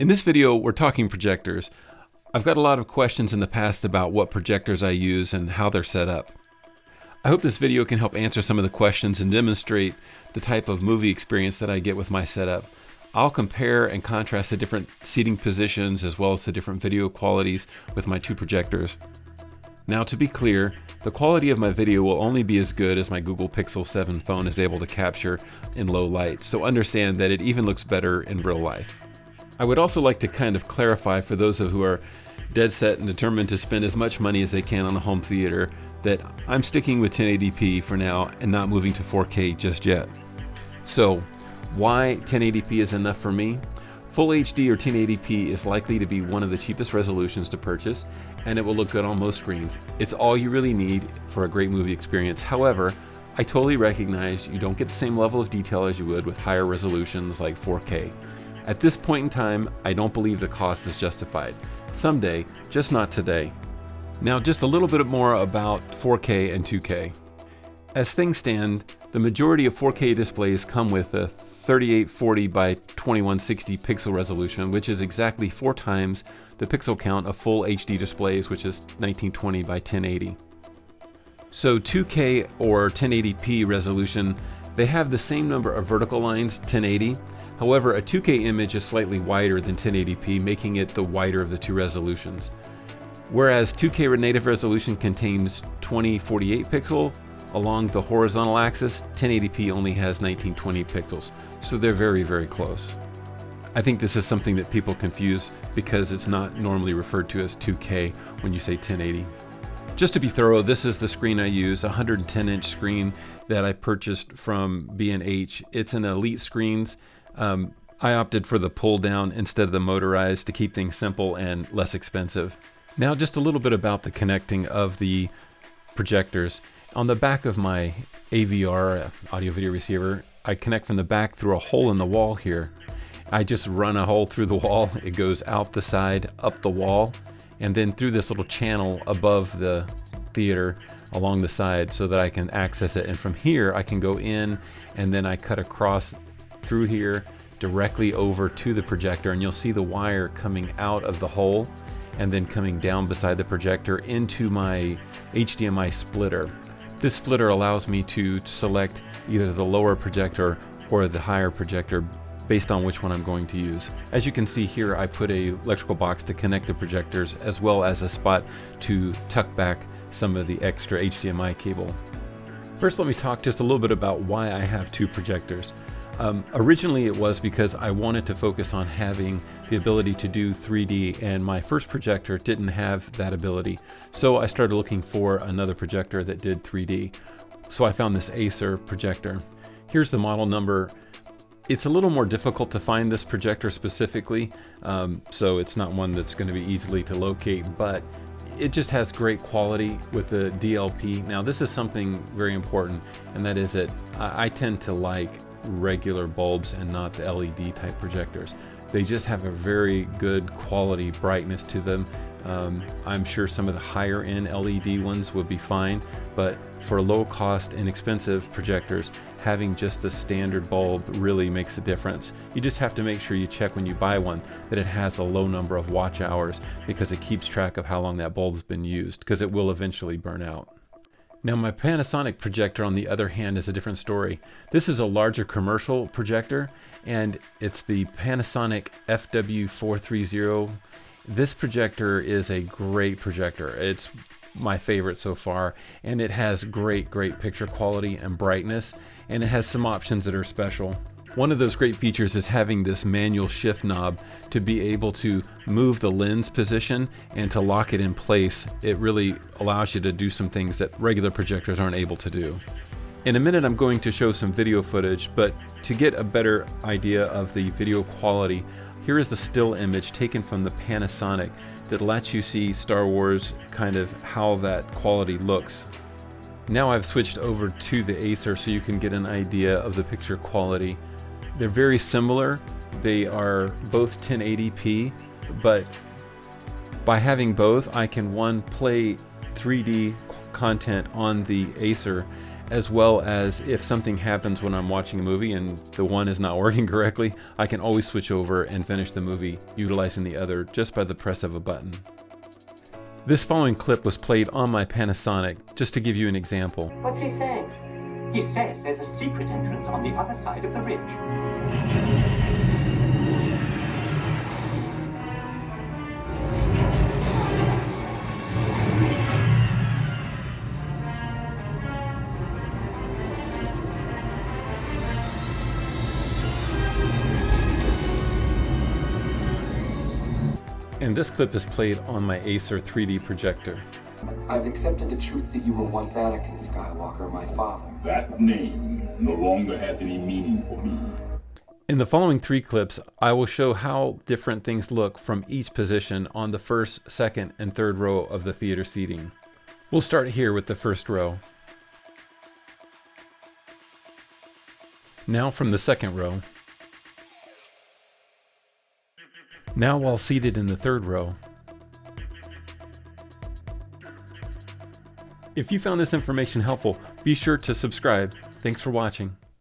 In this video, we're talking projectors. I've got a lot of questions in the past about what projectors I use and how they're set up. I hope this video can help answer some of the questions and demonstrate the type of movie experience that I get with my setup. I'll compare and contrast the different seating positions as well as the different video qualities with my two projectors. Now, to be clear, the quality of my video will only be as good as my Google Pixel 7 phone is able to capture in low light, so understand that it even looks better in real life. I would also like to kind of clarify for those who are dead set and determined to spend as much money as they can on a home theater that I'm sticking with 1080p for now and not moving to 4K just yet. So, why 1080p is enough for me? Full HD or 1080p is likely to be one of the cheapest resolutions to purchase, and it will look good on most screens. It's all you really need for a great movie experience. However, I totally recognize you don't get the same level of detail as you would with higher resolutions like 4K. At this point in time, I don't believe the cost is justified. Someday, just not today. Now, just a little bit more about 4K and 2K. As things stand, the majority of 4K displays come with a 3840 by 2160 pixel resolution, which is exactly 4 times the pixel count of full HD displays, which is 1920 by 1080. So 2K or 1080p resolution, they have the same number of vertical lines, 1080. However, a 2K image is slightly wider than 1080p, making it the wider of the two resolutions. Whereas 2K native resolution contains 2048 pixel along the horizontal axis, 1080p only has 1920 pixels. So they're very, very close. I think this is something that people confuse because it's not normally referred to as 2K when you say 1080. Just to be thorough, this is the screen I use, a 110-inch screen that I purchased from B&H. It's an Elite Screens. I opted for the pull down instead of the motorized to keep things simple and less expensive. Now, just a little bit about the connecting of the projectors. On the back of my AVR, audio video receiver, I connect from the back through a hole in the wall here. I just run a hole through the wall. It goes out the side, up the wall, and then through this little channel above the theater along the side so that I can access it. And from here, I can go in and then I cut across through here directly over to the projector, and you'll see the wire coming out of the hole and then coming down beside the projector into my HDMI splitter. This splitter allows me to select either the lower projector or the higher projector based on which one I'm going to use. As you can see here, I put a electrical box to connect the projectors as well as a spot to tuck back some of the extra HDMI cable. First, let me talk just a little bit about why I have two projectors. Originally it was because I wanted to focus on having the ability to do 3D, and my first projector didn't have that ability. So I started looking for another projector that did 3D. So I found this Acer projector. Here's the model number. It's a little more difficult to find this projector specifically, so it's not one that's going to be easily to locate, but it just has great quality with the DLP. Now, this is something very important, and that is that I tend to like regular bulbs and not the LED type projectors. They just have a very good quality brightness to them. I'm sure some of the higher end LED ones would be fine, but for low cost, inexpensive projectors, having just the standard bulb really makes a difference. You just have to make sure you check when you buy one that it has a low number of watch hours, because it keeps track of how long that bulb's been used, because it will eventually burn out. Now, my Panasonic projector, on the other hand, is a different story. This is a larger commercial projector, and it's the Panasonic FW430. This projector is a great projector. It's my favorite so far, and it has great picture quality and brightness, and it has some options that are special. One of those great features is having this manual shift knob to be able to move the lens position and to lock it in place. It really allows you to do some things that regular projectors aren't able to do. In a minute, I'm going to show some video footage, but to get a better idea of the video quality, here is the still image taken from the Panasonic that lets you see Star Wars, kind of how that quality looks. Now I've switched over to the Acer so you can get an idea of the picture quality. They're very similar. They are both 1080p, but by having both, I can play 3D content on the Acer as well as if something happens when I'm watching a movie and the one is not working correctly, I can always switch over and finish the movie utilizing the other just by the press of a button. This following clip was played on my Panasonic, just to give you an example. What's he saying? He says there's a secret entrance on the other side of the ridge. And this clip is played on my Acer 3D projector. I've accepted the truth that you were once Anakin Skywalker, my father. That name no longer has any meaning for me. In the following 3 clips, I will show how different things look from each position on the first, second, and third row of the theater seating. We'll start here with the first row. Now from the second row. Now while seated in the third row. If you found this information helpful, be sure to subscribe. Thanks for watching.